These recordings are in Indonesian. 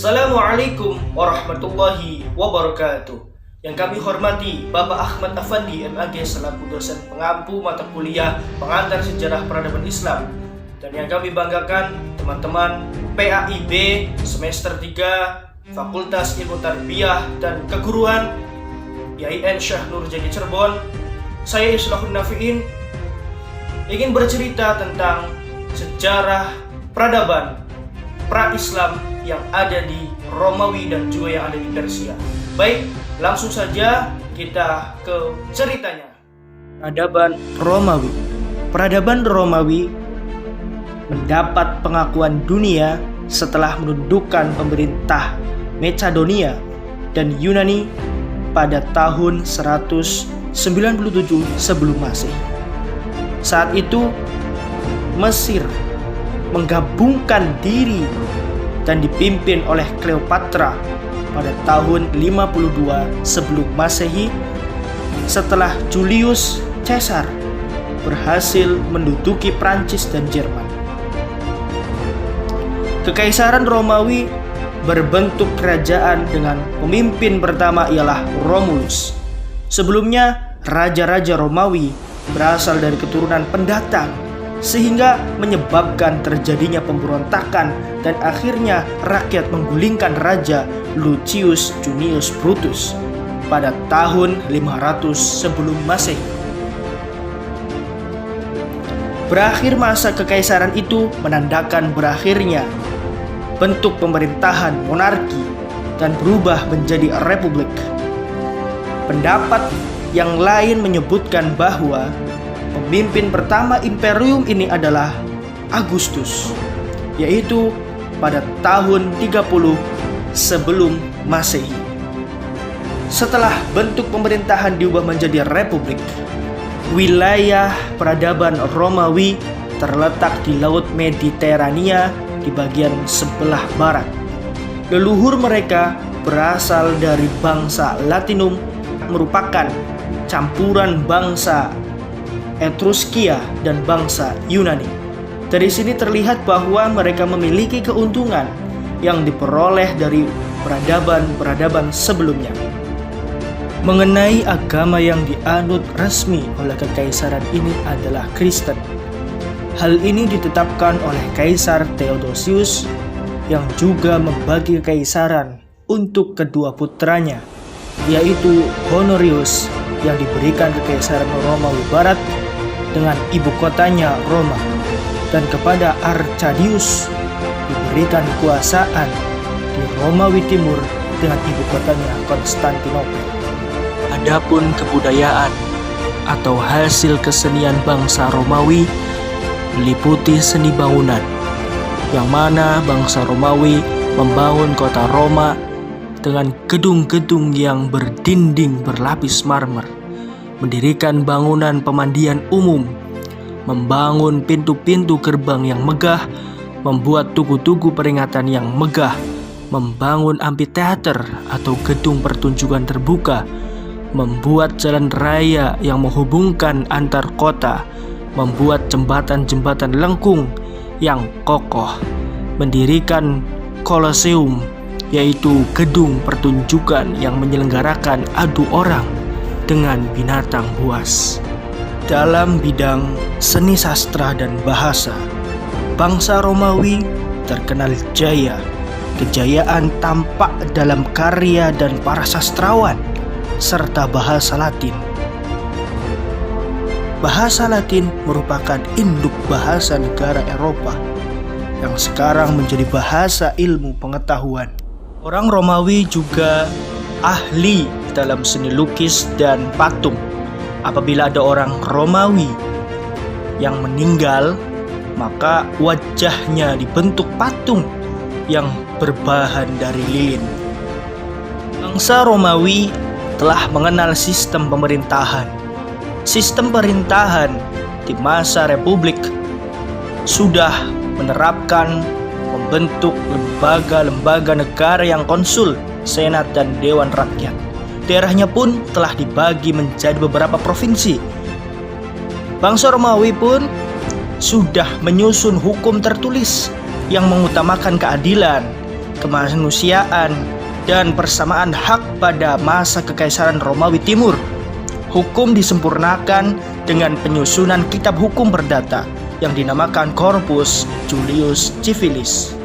Assalamualaikum warahmatullahi wabarakatuh. Yang kami hormati Bapak Ahmad Afandi MAG selaku dosen pengampu mata kuliah pengantar sejarah peradaban Islam. Dan yang kami banggakan teman-teman PAIB semester 3 Fakultas Ilmu Tarbiyah dan Keguruan YIN Syekh Nurjadi Cirebon. Saya Islahun Nafi'in ingin bercerita tentang sejarah peradaban pra-Islam yang ada di Romawi dan juga yang ada di Persia. Baik, langsung saja kita ke ceritanya. Peradaban Romawi. Peradaban Romawi mendapat pengakuan dunia setelah menundukkan pemerintah Macedonia dan Yunani pada tahun 197 sebelum Masehi. Saat itu Mesir menggabungkan diri dan dipimpin oleh Cleopatra pada tahun 52 sebelum Masehi setelah Julius Caesar berhasil menduduki Prancis dan Jerman. Kekaisaran Romawi berbentuk kerajaan dengan pemimpin pertama ialah Romulus. Sebelumnya, raja-raja Romawi berasal dari keturunan pendatang sehingga menyebabkan terjadinya pemberontakan dan akhirnya rakyat menggulingkan Raja Lucius Junius Brutus pada tahun 500 sebelum Masehi. Berakhir masa kekaisaran itu menandakan berakhirnya bentuk pemerintahan monarki dan berubah menjadi republik. Pendapat yang lain menyebutkan bahwa pemimpin pertama imperium ini adalah Agustus, yaitu pada tahun 30 sebelum Masehi. Setelah bentuk pemerintahan diubah menjadi republik, wilayah peradaban Romawi terletak di Laut Mediterania di bagian sebelah barat. Leluhur mereka berasal dari bangsa Latinum, merupakan campuran bangsa Etruskia dan bangsa Yunani. Dari sini terlihat bahwa mereka memiliki keuntungan yang diperoleh dari peradaban-peradaban sebelumnya. Mengenai agama yang dianut resmi oleh kekaisaran ini adalah Kristen. Hal ini ditetapkan oleh Kaisar Theodosius yang juga membagi kekaisaran untuk kedua putranya, yaitu Honorius yang diberikan kekaisaran Romawi Barat dengan ibu kotanya Roma, dan kepada Arcadius diberikan kekuasaan di Romawi Timur dengan ibu kotanya Konstantinopel. Adapun kebudayaan atau hasil kesenian bangsa Romawi meliputi seni bangunan, yang mana bangsa Romawi membangun kota Roma dengan gedung-gedung yang berdinding berlapis marmer, mendirikan bangunan pemandian umum, membangun pintu-pintu gerbang yang megah, membuat tugu-tugu peringatan yang megah, membangun amphitheater atau gedung pertunjukan terbuka, membuat jalan raya yang menghubungkan antar kota, membuat jembatan-jembatan lengkung yang kokoh, mendirikan Kolosseum, yaitu gedung pertunjukan yang menyelenggarakan adu orang dengan binatang buas. Dalam bidang seni sastra dan bahasa, bangsa Romawi terkenal jaya. Kejayaan tampak dalam karya dan para sastrawan serta bahasa Latin. Bahasa Latin merupakan induk bahasa negara Eropa yang sekarang menjadi bahasa ilmu pengetahuan. Orang Romawi juga ahli dalam seni lukis dan patung. Apabila ada orang Romawi yang meninggal, maka wajahnya dibentuk patung yang berbahan dari lilin. Bangsa Romawi telah mengenal sistem pemerintahan. Sistem pemerintahan di masa Republik sudah menerapkan membentuk lembaga-lembaga negara yang konsul, senat, dan dewan rakyat. Daerahnya pun telah dibagi menjadi beberapa provinsi. Bangsa Romawi pun sudah menyusun hukum tertulis yang mengutamakan keadilan, kemanusiaan, dan persamaan hak pada masa Kekaisaran Romawi Timur. Hukum disempurnakan dengan penyusunan kitab hukum perdata yang dinamakan Corpus Julius Civilis.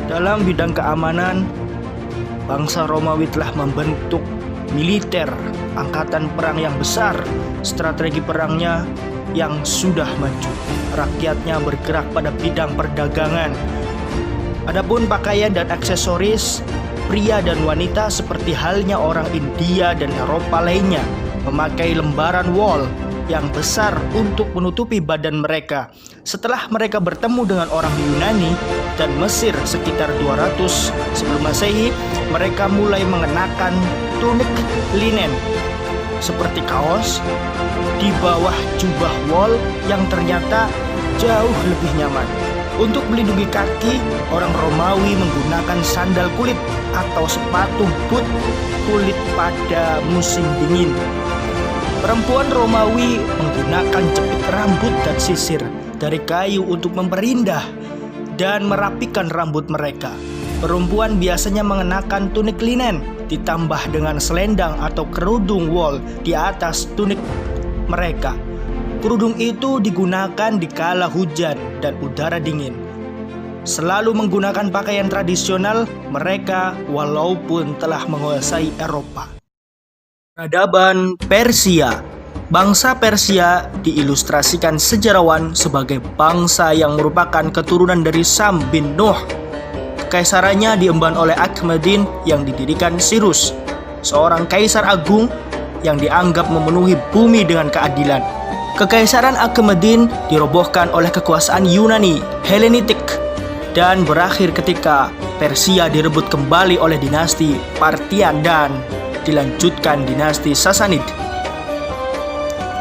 Dalam bidang keamanan, bangsa Romawi telah membentuk militer, angkatan perang yang besar, strategi perangnya yang sudah maju. Rakyatnya bergerak pada bidang perdagangan. Adapun pakaian dan aksesoris, pria dan wanita seperti halnya orang India dan Eropa lainnya memakai lembaran wol yang besar untuk menutupi badan mereka. Setelah mereka bertemu dengan orang Yunani dan Mesir sekitar 200 sebelum Masehi, mereka mulai mengenakan tunik linen seperti kaos di bawah jubah wol yang ternyata jauh lebih nyaman. Untuk melindungi kaki, orang Romawi menggunakan sandal kulit atau sepatu boot kulit pada musim dingin. Perempuan Romawi menggunakan jepit rambut dan sisir dari kayu untuk memperindah dan merapikan rambut mereka. Perempuan biasanya mengenakan tunik linen ditambah dengan selendang atau kerudung wol di atas tunik mereka. Kerudung itu digunakan di kala hujan dan udara dingin. Selalu menggunakan pakaian tradisional mereka walaupun telah menguasai Eropa. Peradaban Persia. Bangsa Persia diilustrasikan sejarawan sebagai bangsa yang merupakan keturunan dari Sam bin Nuh. Kekaisarannya diemban oleh Akhemedin yang didirikan Cyrus, seorang kaisar agung yang dianggap memenuhi bumi dengan keadilan. Kekaisaran Akhemedin dirobohkan oleh kekuasaan Yunani Hellenitik dan berakhir ketika Persia direbut kembali oleh dinasti Parthian dan dilanjutkan dinasti Sassanid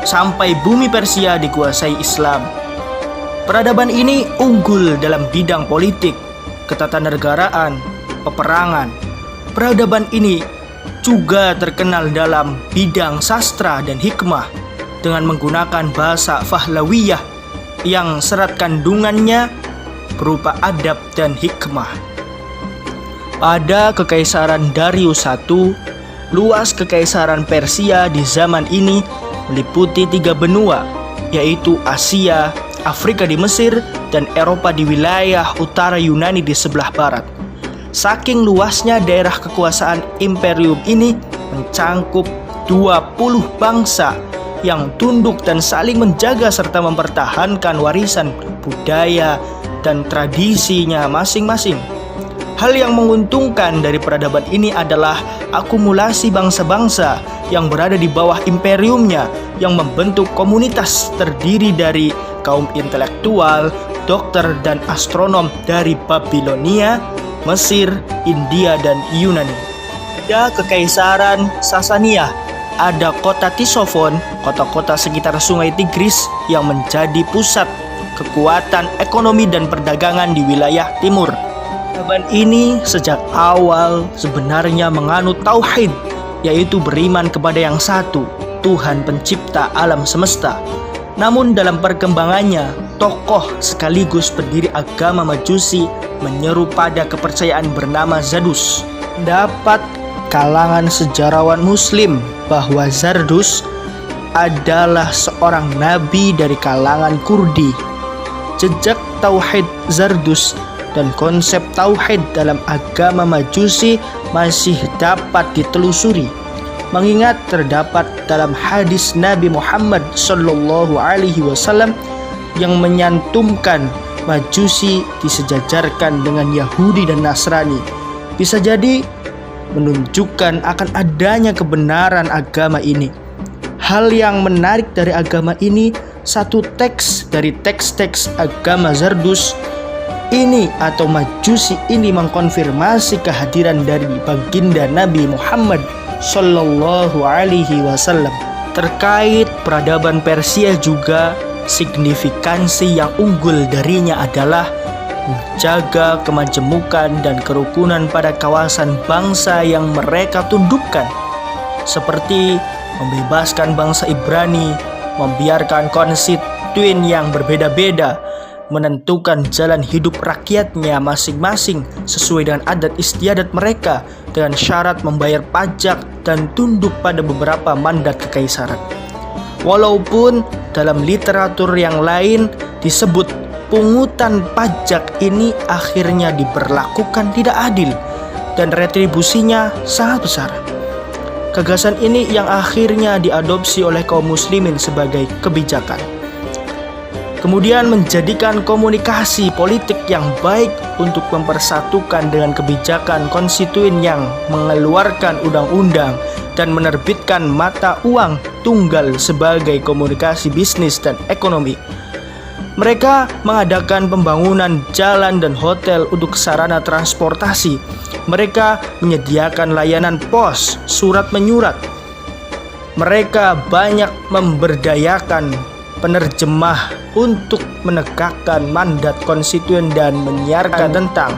sampai bumi Persia dikuasai Islam. Peradaban ini unggul dalam bidang politik, ketatanegaraan, peperangan. Peradaban ini juga terkenal dalam bidang sastra dan hikmah dengan menggunakan bahasa Pahlawiyah yang serat kandungannya berupa adab dan hikmah. Pada Kekaisaran Darius I, luas Kekaisaran Persia di zaman ini meliputi 3 benua, yaitu Asia, Afrika di Mesir, dan Eropa di wilayah utara Yunani di sebelah barat. Saking luasnya daerah kekuasaan imperium ini mencangkup 20 bangsa yang tunduk dan saling menjaga serta mempertahankan warisan budaya dan tradisinya masing-masing. Hal yang menguntungkan dari peradaban ini adalah akumulasi bangsa-bangsa yang berada di bawah imperiumnya yang membentuk komunitas terdiri dari kaum intelektual, dokter, dan astronom dari Babilonia, Mesir, India, dan Yunani. Pada Kekaisaran Sasania, ada kota Tisofon, kota-kota sekitar sungai Tigris yang menjadi pusat kekuatan ekonomi dan perdagangan di wilayah timur. Peradaban ini sejak awal sebenarnya menganut tauhid, yaitu beriman kepada yang satu, Tuhan pencipta alam semesta. Namun dalam perkembangannya, tokoh sekaligus pendiri agama Majusi menyeru pada kepercayaan bernama Zadus. Dapat kalangan sejarawan Muslim bahwa Zardus adalah seorang nabi dari kalangan Kurdi. Jejak tauhid Zardus dan konsep tauhid dalam agama Majusi masih dapat ditelusuri, mengingat terdapat dalam hadis Nabi Muhammad SAW yang menyantumkan Majusi disejajarkan dengan Yahudi dan Nasrani. Bisa jadi menunjukkan akan adanya kebenaran agama ini. Hal yang menarik dari agama ini, satu teks dari teks-teks agama Zardus ini atau Majusi ini mengkonfirmasi kehadiran dari baginda Nabi Muhammad Sallallahu Alaihi Wasallam. Terkait peradaban Persia juga, signifikansi yang unggul darinya adalah menjaga kemajemukan dan kerukunan pada kawasan bangsa yang mereka tundukkan, seperti membebaskan bangsa Ibrani, membiarkan konstituen yang berbeda-beda, menentukan jalan hidup rakyatnya masing-masing sesuai dengan adat istiadat mereka dengan syarat membayar pajak dan tunduk pada beberapa mandat kekaisaran. Walaupun dalam literatur yang lain disebut pungutan pajak ini akhirnya diberlakukan tidak adil dan retribusinya sangat besar. Gagasan ini yang akhirnya diadopsi oleh kaum muslimin sebagai kebijakan. Kemudian menjadikan komunikasi politik yang baik untuk mempersatukan dengan kebijakan konstituen yang mengeluarkan undang-undang dan menerbitkan mata uang tunggal sebagai komunikasi bisnis dan ekonomi. Mereka mengadakan pembangunan jalan dan hotel untuk sarana transportasi. Mereka menyediakan layanan pos, surat menyurat. Mereka banyak memberdayakan penerjemah untuk menegakkan mandat konstituen dan menyiarkan tentang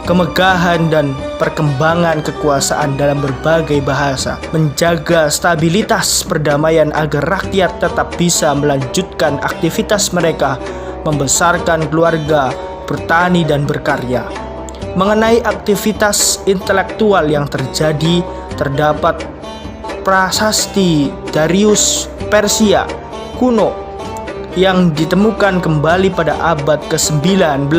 kemegahan dan perkembangan kekuasaan dalam berbagai bahasa, menjaga stabilitas perdamaian agar rakyat tetap bisa melanjutkan aktivitas mereka, membesarkan keluarga, bertani dan berkarya. Mengenai aktivitas intelektual yang terjadi, terdapat prasasti Darius Persia kuno yang ditemukan kembali pada abad ke-19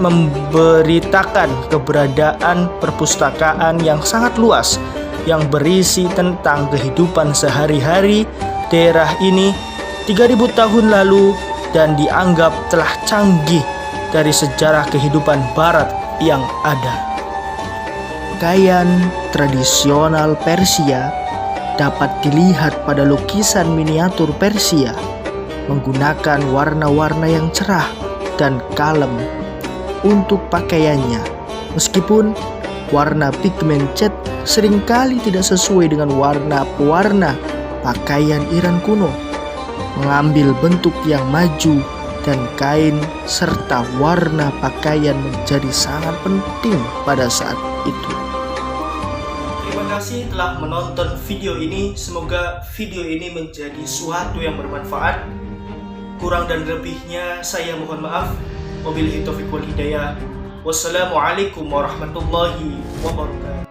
memberitakan keberadaan perpustakaan yang sangat luas yang berisi tentang kehidupan sehari-hari daerah ini 3000 tahun lalu dan dianggap telah canggih dari sejarah kehidupan barat yang ada. Pakaian tradisional Persia dapat dilihat pada lukisan miniatur Persia menggunakan warna-warna yang cerah dan kalem untuk pakaiannya. Meskipun warna pigmen cat seringkali tidak sesuai dengan warna pewarna pakaian Iran kuno, mengambil bentuk yang maju dan kain serta warna pakaian menjadi sangat penting pada saat itu. Terima kasih telah menonton video ini. Semoga video ini menjadi suatu yang bermanfaat. Kurang dan lebihnya saya mohon maaf. Wabillahi taufiq wal hidayah. Wassalamualaikum warahmatullahi wabarakatuh.